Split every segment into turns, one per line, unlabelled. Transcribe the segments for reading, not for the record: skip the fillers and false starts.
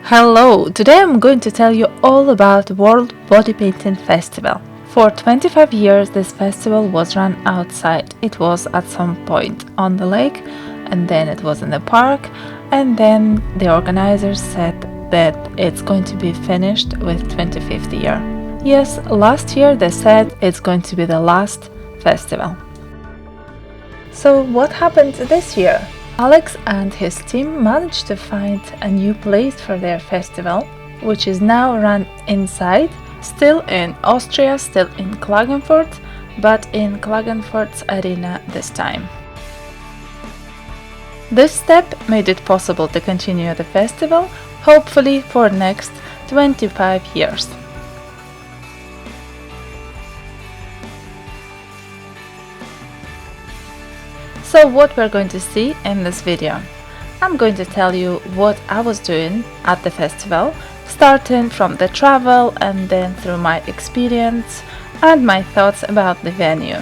Hello, today I'm going to tell you all about World Body Painting Festival. For 25 years this festival was run outside. It was at some point on the lake, and then it was in the park, and then the organizers said that it's going to be finished with 25th year. Yes, last year they said it's going to be the last festival. So what happened this year? Alex and his team managed to find a new place for their festival, which is now run inside, still in Austria, still in Klagenfurt, but in Klagenfurt's arena this time. This step made it possible to continue the festival, hopefully for next 25 years. So what we're going to see in this video? I'm going to tell you what I was doing at the festival, starting from the travel and then through my experience and my thoughts about the venue.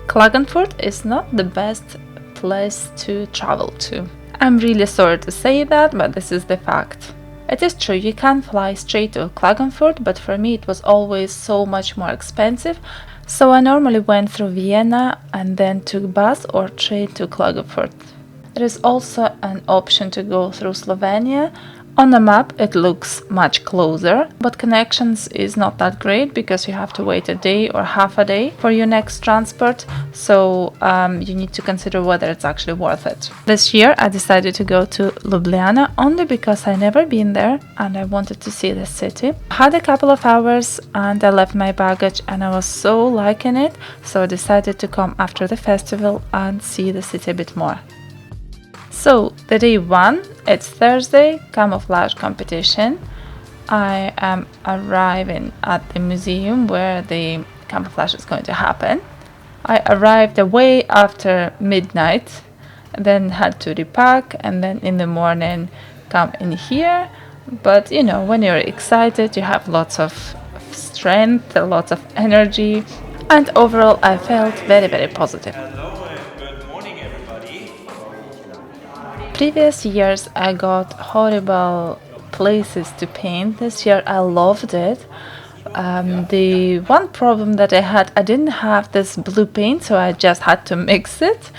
Klagenfurt is not the best place to travel to. I'm really sorry to say that, but this is the fact. It is true you can fly straight to Klagenfurt, but for me it was always so much more expensive, so I normally went through Vienna and then took bus or train to Klagenfurt. There is also an option to go through Slovenia. On the map it looks much closer, but connections is not that great because you have to wait a day or half a day for your next transport, so you need to consider whether it's actually worth it. This year I decided to go to Ljubljana only because I never been there and I wanted to see the city. I had a couple of hours and I left my baggage and I was so liking it, so I decided to come after the festival and see the city a bit more. So, the day 1, it's Thursday, Camouflage competition. I am arriving at the museum where the camouflage is going to happen. I arrived away after midnight, then had to repack and then in the morning come in here. But you know, when you're excited, you have lots of strength, lots of energy, and overall I felt very, very positive. Previous years I got horrible places to paint. This year I loved it. The one problem that I had, I didn't have this blue paint, so I just had to mix it.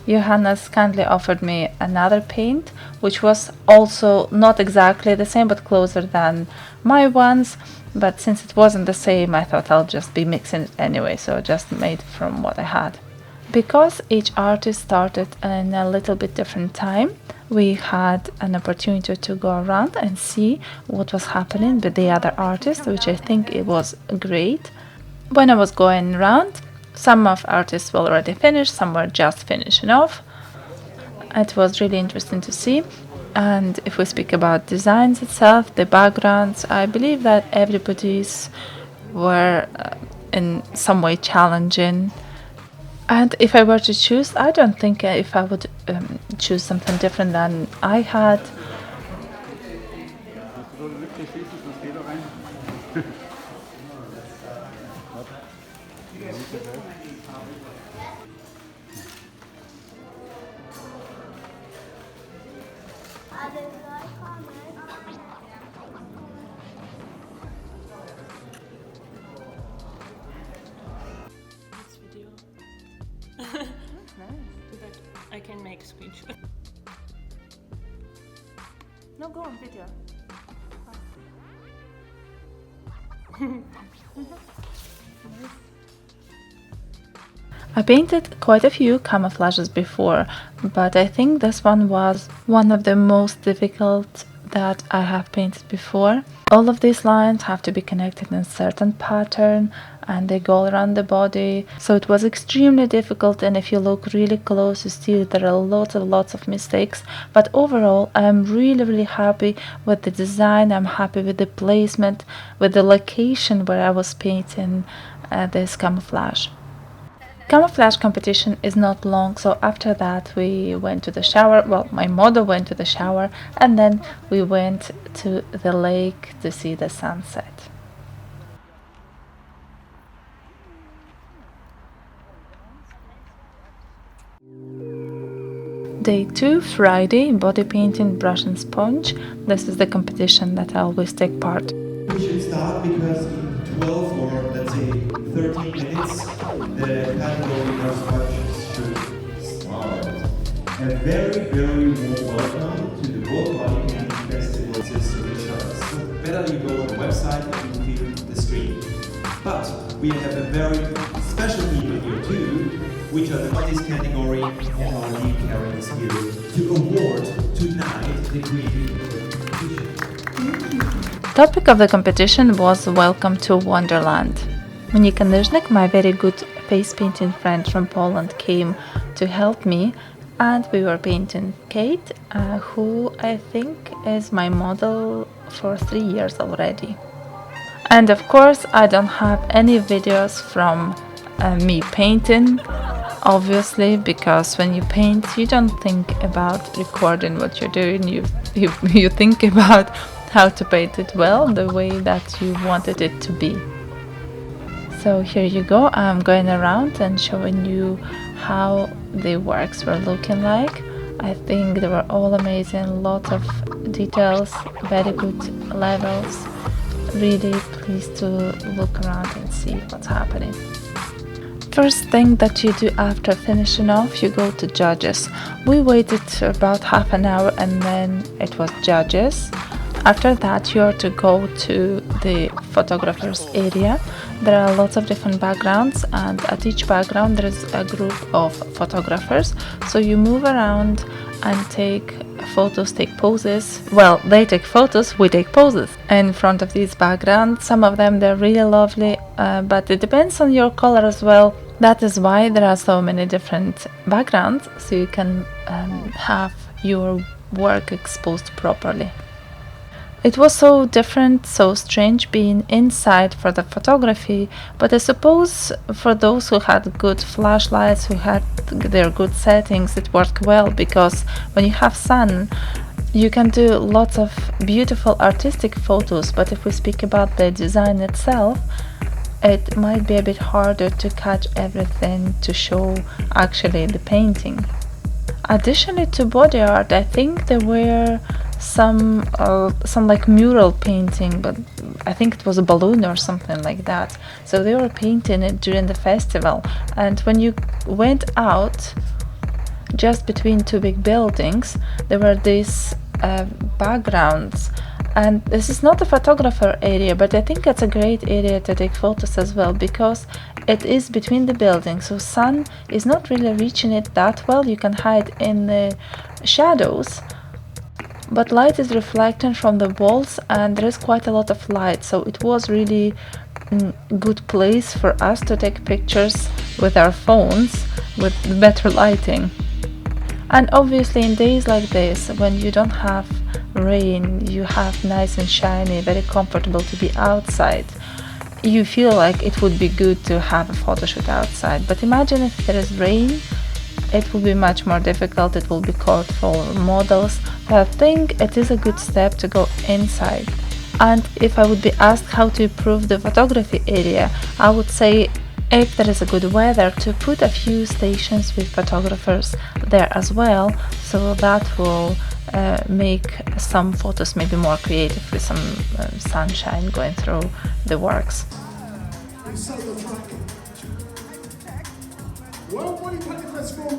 Johannes kindly offered me another paint, which was also not exactly the same but closer than my ones. But since it wasn't the same, I thought I'll just be mixing it anyway, so I just made from what I had. Because each artist started in a little bit different time, we had an opportunity to go around and see what was happening with the other artists, which I think it was great. When I was going around, some of artists were already finished, some were just finishing off. It was really interesting to see. And if we speak about designs itself, the backgrounds, I believe that everybody's were in some way challenging. And if I were to choose, I don't think if I would choose something different than I had.
I can make screenshot.
No, go on video. I painted quite a few camouflages before, but I think this one was one of the most difficult that I have painted before. All of these lines have to be connected in a certain pattern and they go around the body, so it was extremely difficult, and if you look really close you see there are lots of mistakes, but overall I'm really happy with the design. I'm happy with the placement, with the location where I was painting this camouflage. Camouflage competition is not long, so after that we went to the shower. Well, my model went to the shower, and then we went to the lake to see the sunset. Day 2, Friday, body painting, brush and sponge. This is the competition that I always take part.
We should start because in 12 or let's say 13 minutes the category brush sponges should start. A very, very warm welcome to the World Bodypainting Festival. This is Richard. So better you go on the website and you feel the stream. But we have a very special people here too, which are the this category and our lead characters here to award tonight the creative competition.
Topic of the competition was Welcome to Wonderland. Monika Nyznik, my very good face painting friend from Poland, came to help me, and we were painting Kate, who I think is my model for 3 years already. And of course I don't have any videos from me painting, obviously, because when you paint you don't think about recording what you're doing, you think about how to paint it well, the way that you wanted it to be. So here you go, I'm going around and showing you how the works were looking like. I think they were all amazing, lots of details, very good levels. Really pleased to look around and see what's happening. First thing that you do after finishing off, you go to judges. We waited about half an hour and then it was judges. After that you are to go to the photographers area. There are lots of different backgrounds, and at each background there is a group of photographers. So you move around and take photos, take poses. Well, they take photos, we take poses in front of these backgrounds. Some of them they're really lovely, but it depends on your color as well. That is why there are so many different backgrounds, so you can have your work exposed properly. It was so different, so strange being inside for the photography, but I suppose for those who had good flashlights, who had their good settings, it worked well, because when you have sun you can do lots of beautiful artistic photos, but if we speak about the design itself, it might be a bit harder to catch everything to show actually the painting. Additionally to body art, I think there were some like mural painting, but I think it was a balloon or something like that. So they were painting it during the festival, and when you went out just between two big buildings, there were these backgrounds. And this is not a photographer area, but I think it's a great area to take photos as well, because it is between the buildings, so sun is not really reaching it that well. You can hide in the shadows, but light is reflecting from the walls and there is quite a lot of light, so it was really good place for us to take pictures with our phones with better lighting. And obviously in days like this, when you don't have rain, you have nice and shiny, very comfortable to be outside, you feel like it would be good to have a photo shoot outside. But imagine if there is rain, it will be much more difficult, it will be cold for models. So I think it is a good step to go inside. And if I would be asked how to improve the photography area, I would say, if there is a good weather, to put a few stations with photographers there as well, so that will make some photos maybe more creative with some sunshine going through the works.
World Bodypainting Festival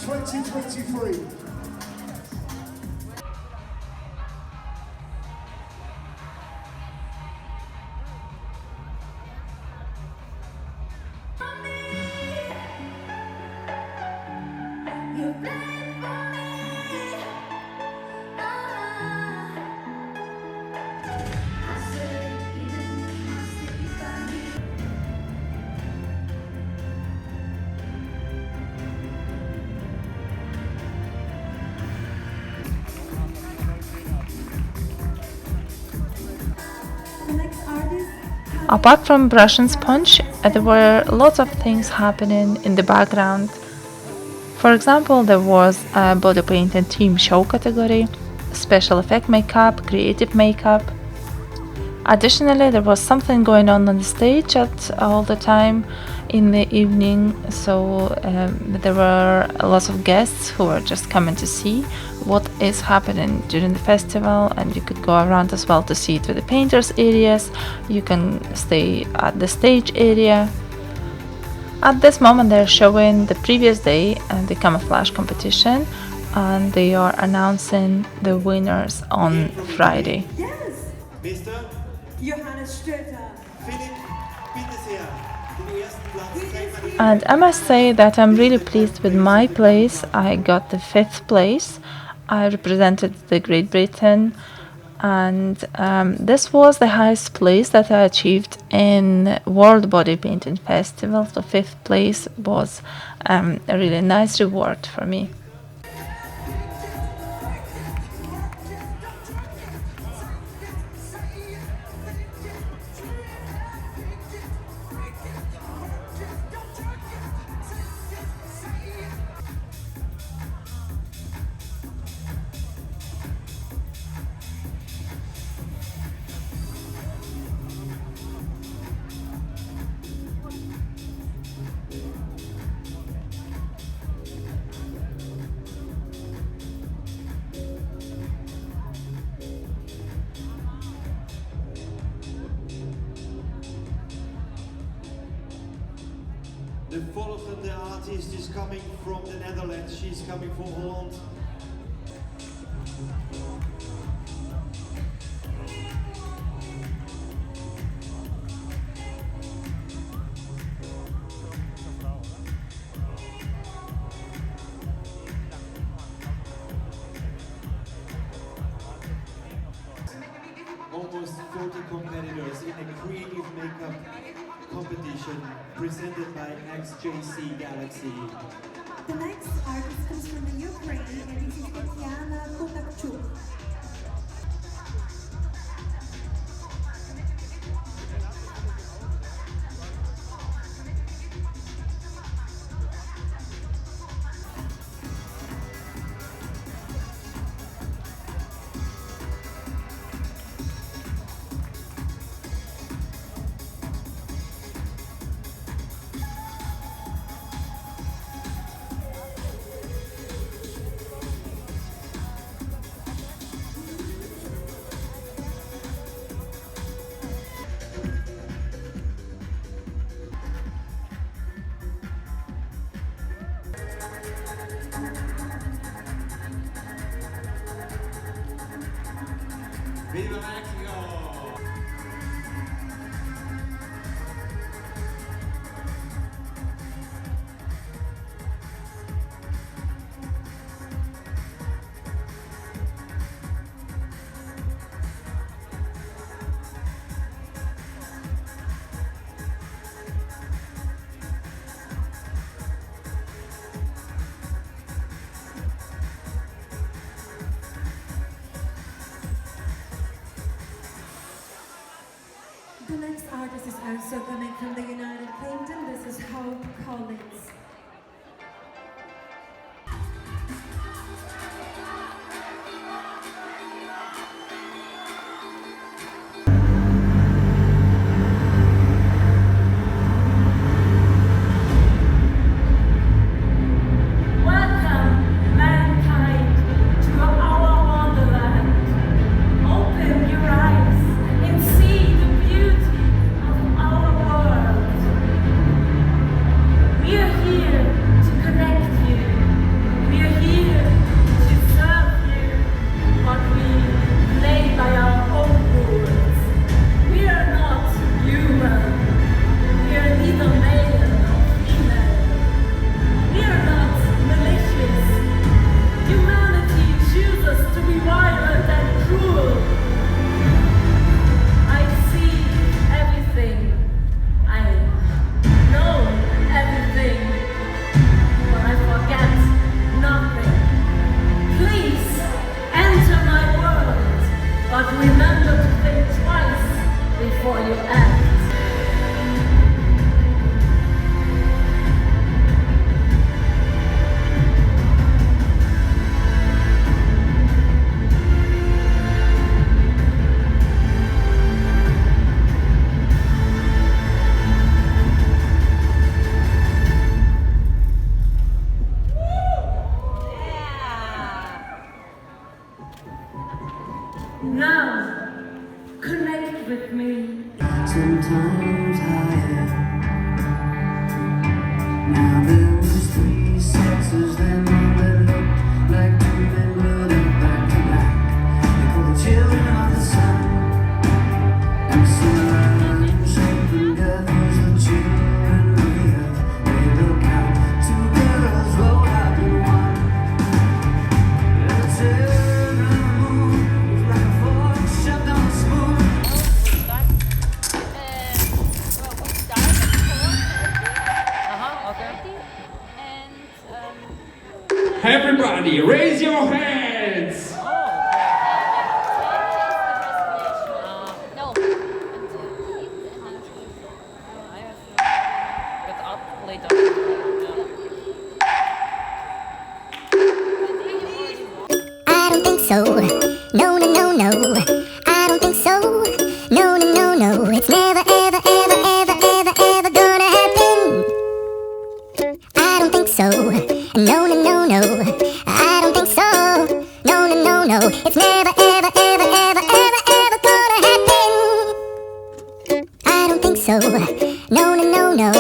2023.
Apart from brush and sponge, there were lots of things happening in the background. For example, there was a body painting team show category, special effect makeup, creative makeup. Additionally, there was something going on the stage at all the time in the evening, so there were lots of guests who were just coming to see what is happening during the festival, and you could go around as well to see to the painters areas. You can stay at the stage area. At this moment they're showing the previous day and the camouflage competition, and they are announcing the winners on Friday.
Yes!
Mr.
Johannes Stötter.
Philipp, bitte sehr, den ersten Platz zeigen.
And I must say that I'm really pleased with my place. I got the 5th place. I represented the Great Britain, and this was the highest place that I achieved in World Body Painting Festival. So 5th place was a really nice reward for me.
The volgende artist is coming from the Netherlands. She's coming from Holland. Almost 40 competitors in a creative makeup competition presented by XJC Galaxy.
The next artist comes from the Ukraine and it is Ljubljana.
Viva Mexico!
The next artist is also coming from the United Kingdom. This is Hope Collins.
Welcome, mankind, to our wonderland. Open your eyes and see the beauty of our world. We are Now, connect with me.
Sometimes I am. Now there was three sexes, then one that looked like two men glued up back to back. They call the children of the sun. And sun shaping death was the children of the earth. They look out, two girls rolled up in one. And the children of the moon was like a fork shoved on a spoon.
Everybody, raise your hands!
I don't think so. No, no, no, no. I don't think so. No, no, no, no. It's never, ever, ever, ever, ever, ever gonna happen. I don't think so. No, no, no, no. I don't think so. No, no, no, no. It's never, ever, ever, ever, ever, ever gonna happen. I don't think so. No, no, no, no.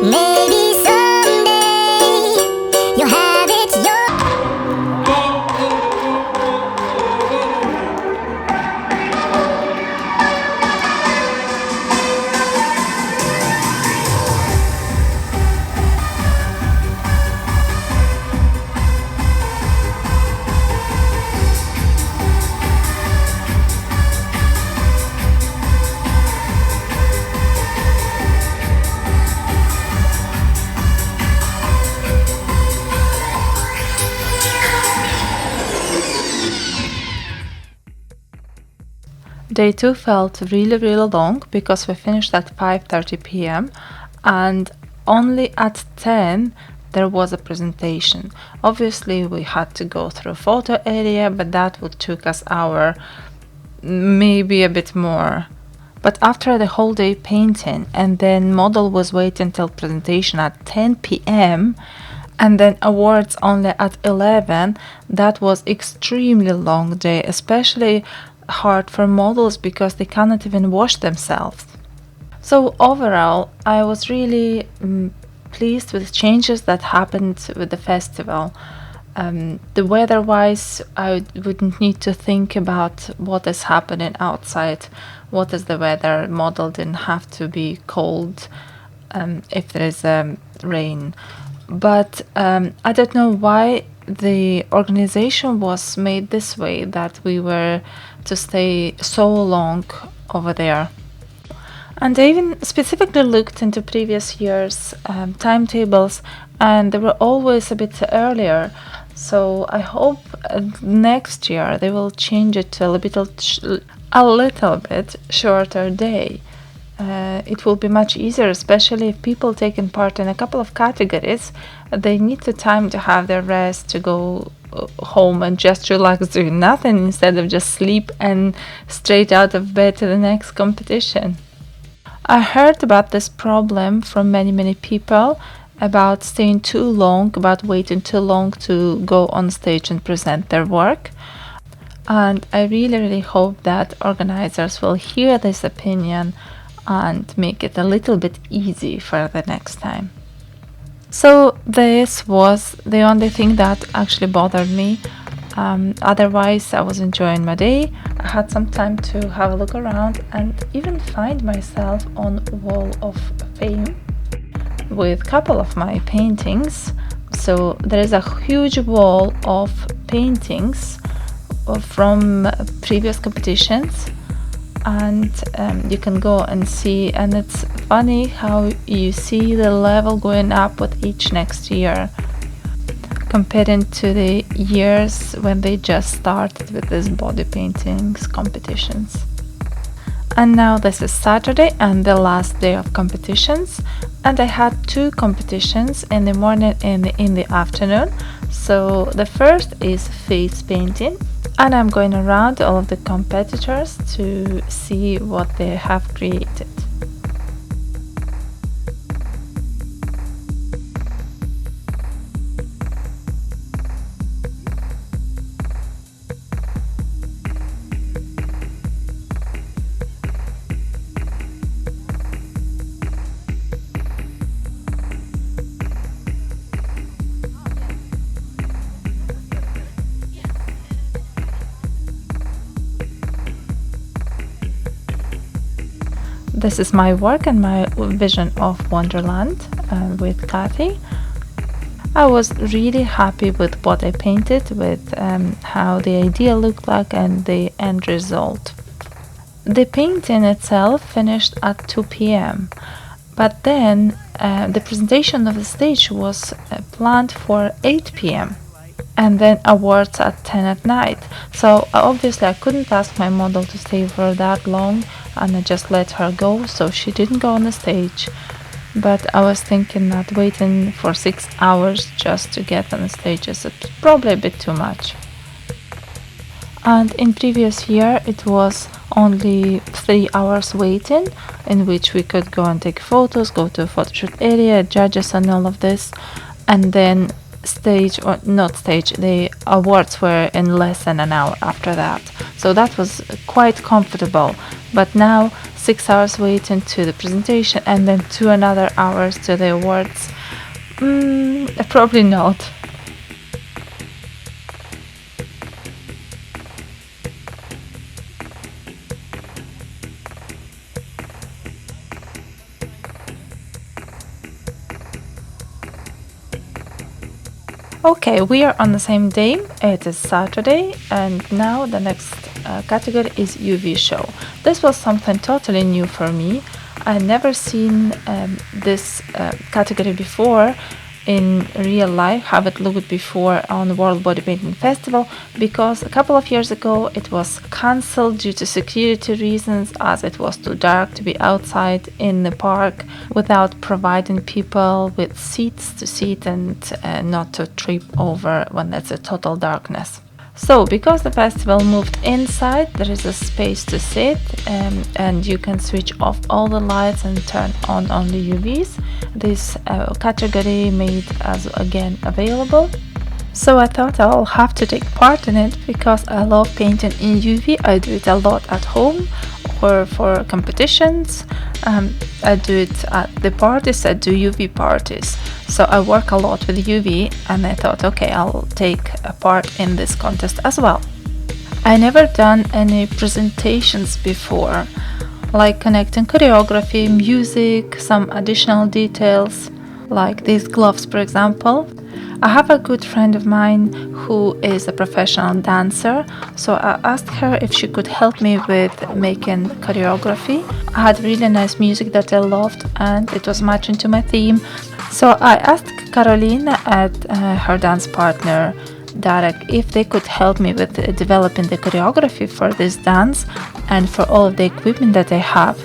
Maybe someday you'll have it your
Day 2 felt really long because we finished at 5:30 p.m. and only at 10 there was a presentation. Obviously we had to go through photo area, but that would took us hour, maybe a bit more. But after the whole day painting and then model was waiting till presentation at 10 p.m. and then awards only at 11, that was extremely long day, especially hard for models because they cannot even wash themselves. So overall, I was really pleased with the changes that happened with the festival. The weather-wise, I wouldn't need to think about what is happening outside, what is the weather. Model didn't have to be cold if there is rain. But I don't know why the organization was made this way, that we were to stay so long over there. And I even specifically looked into previous years' timetables, and they were always a bit earlier. So I hope next year they will change it to a little bit shorter day. It will be much easier, especially if people taking part in a couple of categories. They need the time to have their rest, to go home and just relax, doing nothing, instead of just sleep and straight out of bed to the next competition. I heard about this problem from many people, about staying too long, about waiting too long to go on stage and present their work. And I really hope that organizers will hear this opinion and make it a little bit easy for the next time. So this was the only thing that actually bothered me. Otherwise, I was enjoying my day. I had some time to have a look around and even find myself on Wall of Fame with a couple of my paintings. So there is a huge wall of paintings from previous competitions, and you can go and see, and it's funny how you see the level going up with each next year, comparing to the years when they just started with these body paintings competitions. And now this is Saturday and the last day of competitions, and I had 2 competitions in the morning and in the afternoon. So the first is face painting, and I'm going around all of the competitors to see what they have created. This is my work and my vision of Wonderland with Kathy. I was really happy with what I painted, with how the idea looked like and the end result. The painting itself finished at 2 p.m. But then the presentation of the stage was planned for 8 p.m. and then awards at 10 at night. So obviously I couldn't ask my model to stay for that long, and I just let her go, so she didn't go on the stage. But I was thinking that waiting for 6 hours just to get on the stage is probably a bit too much. And in previous year it was only 3 hours waiting, in which we could go and take photos, go to a photo shoot area, judges and all of this, and then the awards were in less than an hour after that. So that was quite comfortable. But now 6 hours waiting to the presentation and then 2 another hours to the awards, probably not. Okay, we are on the same day. It is Saturday, and now the next category is UVSHOW. This was something totally new for me. I had never seen this category before in real life, have it looked before on the World Bodypainting Festival, because a couple of years ago it was cancelled due to security reasons, as it was too dark to be outside in the park without providing people with seats to sit and not to trip over when it's a total darkness. So because the festival moved inside, there is a space to sit, and you can switch off all the lights and turn on only UVs. This category made us again available. So I thought I'll have to take part in it because I love painting in UV. I do it a lot at home or for competitions. I do it at the parties. I do UV parties. So I work a lot with UV, and I thought, okay, I'll take a part in this contest as well. I never done any presentations before, like connecting choreography, music, some additional details, like these gloves, for example. I have a good friend of mine who is a professional dancer, so I asked her if she could help me with making choreography. I had really nice music that I loved, and it was matching to my theme. So I asked Karolina and her dance partner Darek if they could help me with developing the choreography for this dance and for all of the equipment that I have.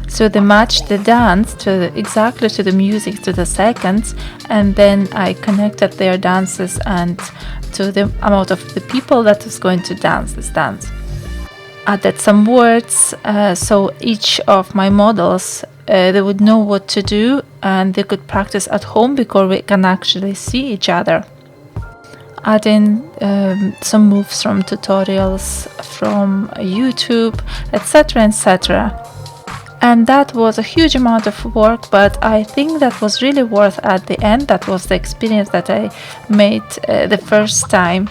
So they matched the dance exactly to the music, to the seconds, and then I connected their dances and to the amount of the people that was going to dance this dance. Added some words, so each of my models they would know what to do and they could practice at home because we can actually see each other. Adding some moves from tutorials from YouTube, etc., etc. And that was a huge amount of work, but I think that was really worth at the end. That was the experience that I made the first time.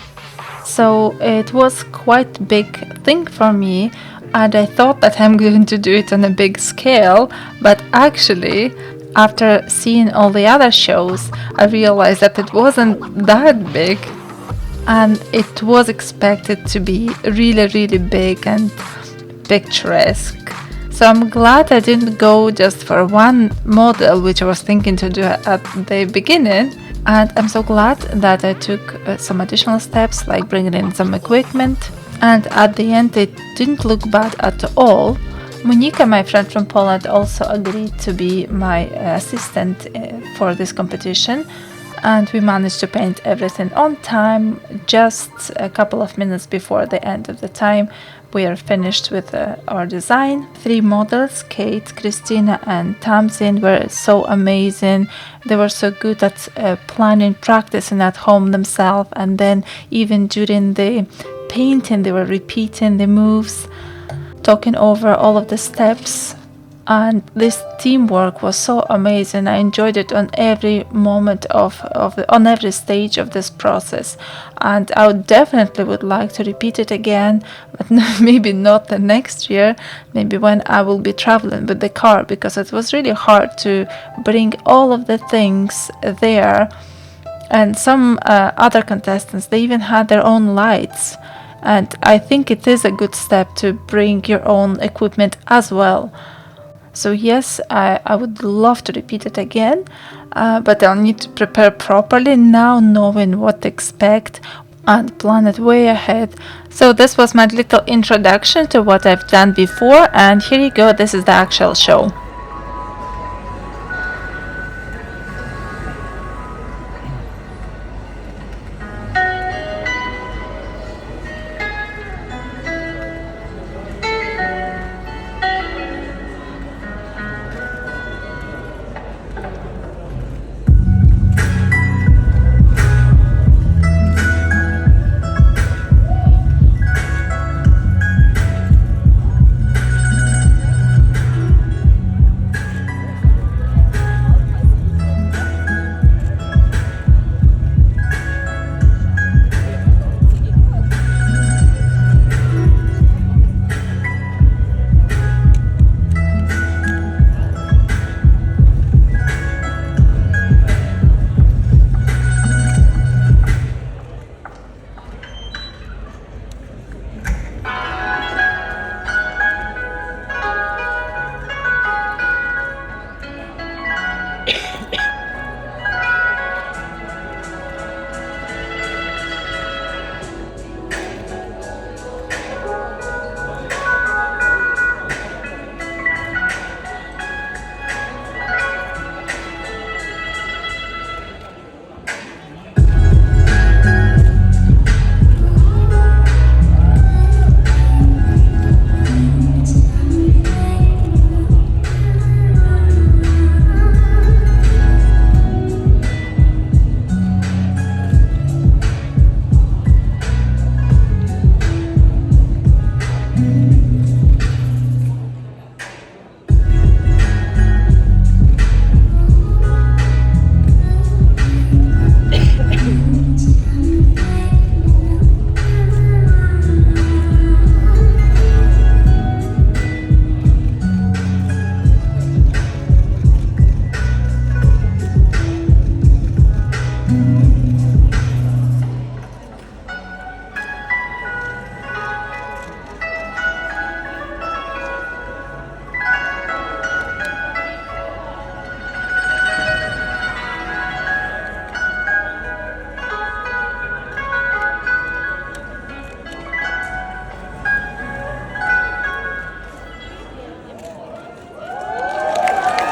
So it was quite a big thing for me, and I thought that I'm going to do it on a big scale, but actually after seeing all the other shows I realized that it wasn't that big, and it was expected to be really, really big and picturesque. So I'm glad I didn't go just for one model, which I was thinking to do at the beginning. And I'm so glad that I took some additional steps, like bringing in some equipment. And at the end, it didn't look bad at all. Monika, my friend from Poland, also agreed to be my assistant for this competition. And we managed to paint everything on time. Just a couple of minutes before the end of the time, we are finished with our design. 3 models, Kate, Christina and Tamsin, were so amazing. They were so good at planning, practicing at home themselves, and then even during the painting they were repeating the moves, talking over all of the steps. And this teamwork was so amazing. I enjoyed it on every moment on every stage of this process, and I would like to repeat it again, but maybe not the next year, maybe when I will be traveling with the car, because it was really hard to bring all of the things there. And some other contestants, they even had their own lights, and I think it is a good step to bring your own equipment as well. So yes, I would love to repeat it again, but I'll need to prepare properly now, knowing what to expect and plan it way ahead. So this was my little introduction to what I've done before, and here you go, this is the actual show.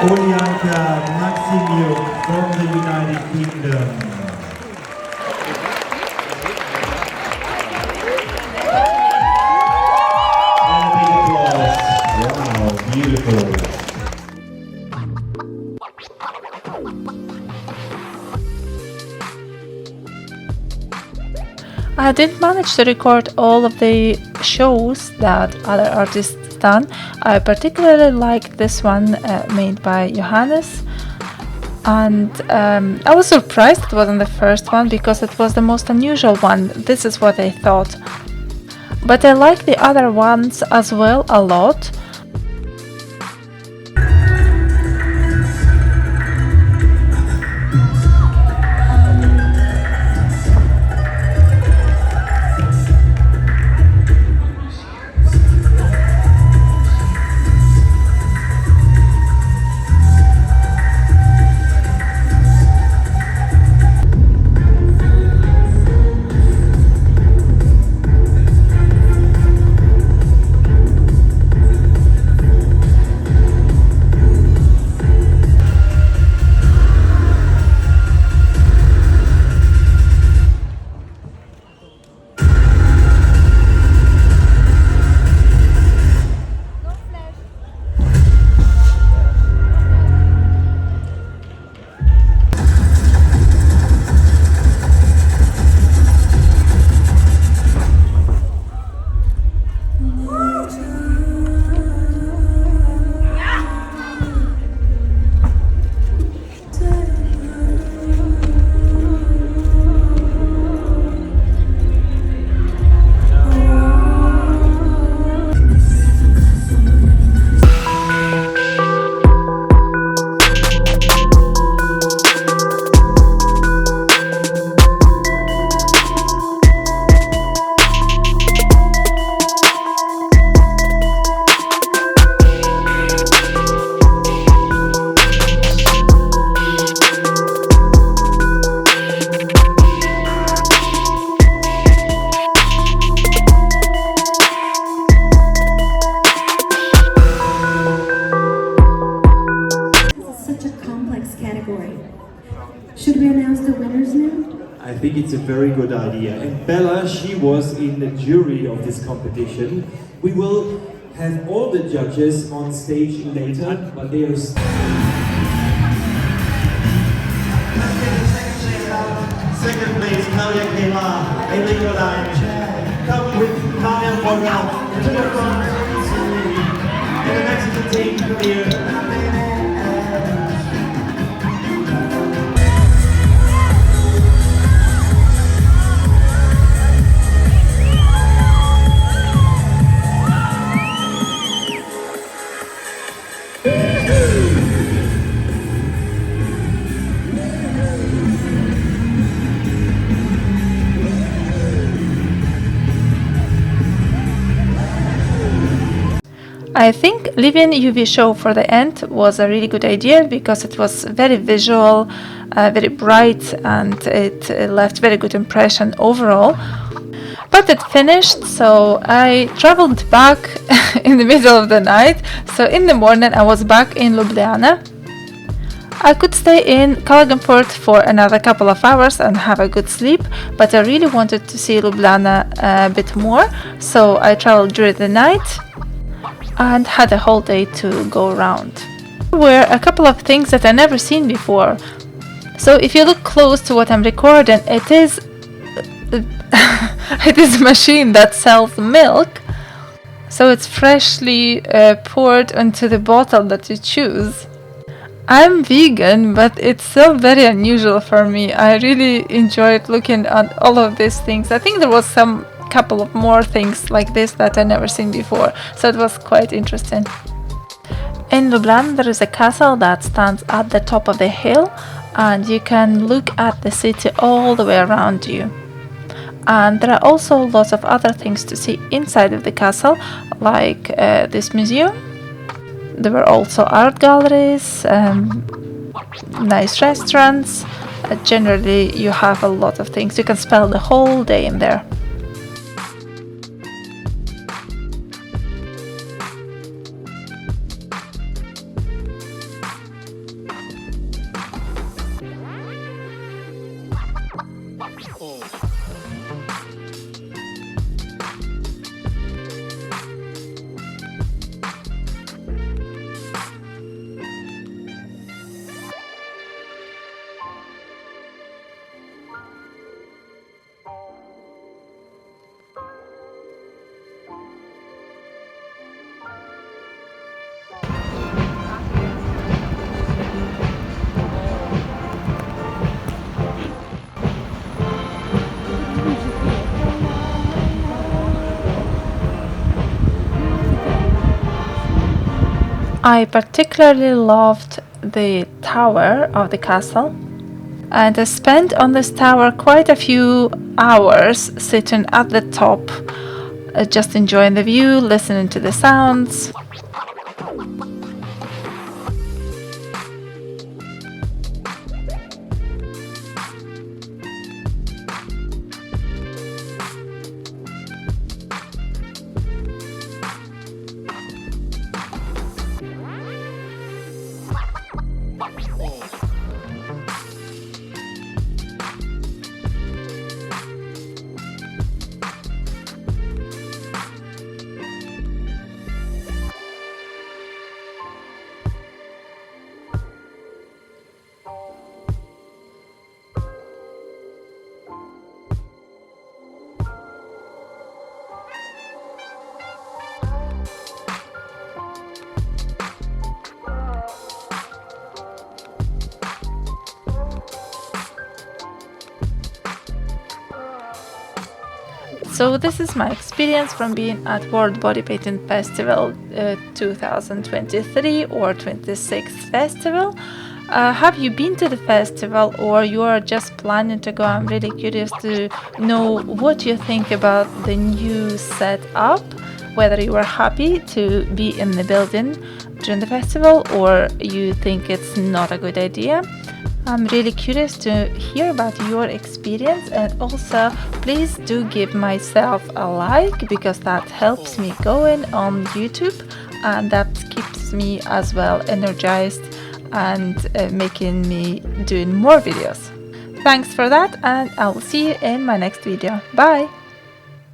Olyanka Maximiuk from the United Kingdom. And a big applause. Wow, beautiful.
I didn't manage to record all of the shows that other artists done. I particularly liked this one made by Johannes, and I was surprised it wasn't the first one because it was the most unusual one. This is what I thought. But I like the other ones as well a lot.
think it's a very good idea. And Bella, she was in the jury of this competition. We will have all the judges on stage later, but they are...
Second place, Nadia Kela, a legal line. Come with Nadia Borrell to the front. And the Mexican team come here.
I think leaving UVSHOW for the end was a really good idea because it was very visual, very bright, and it left very good impression overall. But it finished, so I traveled back in the middle of the night. So in the morning I was back in Ljubljana. I could stay in Klagenfurt for another couple of hours and have a good sleep, but I really wanted to see Ljubljana a bit more, so I traveled during the night and had a whole day to go around. There were a couple of things that I never seen before. So if you look close to what I'm recording, it is it is a machine that sells milk. So it's freshly poured into the bottle that you choose. I'm vegan, but it's still very unusual for me. I really enjoyed looking at all of these things. I think there was some couple of more things like this that I never seen before, so it was quite interesting. In Ljubljana there is a castle that stands at the top of the hill, and you can look at the city all the way around you. And there are also lots of other things to see inside of the castle, like this museum. There were also art galleries, nice restaurants. Generally you have a lot of things. You can spend the whole day in there. I particularly loved the tower of the castle, and I spent on this tower quite a few hours sitting at the top, just enjoying the view, listening to the sounds. So this is my experience from being at World Bodypainting Festival 2023 or 26th festival. Have you been to the festival, or you are just planning to go? I'm really curious to know what you think about the new setup, whether you are happy to be in the building during the festival or you think it's not a good idea. I'm really curious to hear about your experience, and also please do give myself a like, because that helps me going on YouTube and that keeps me as well energized and making me doing more videos. Thanks for that, and I will see you in my next video. Bye!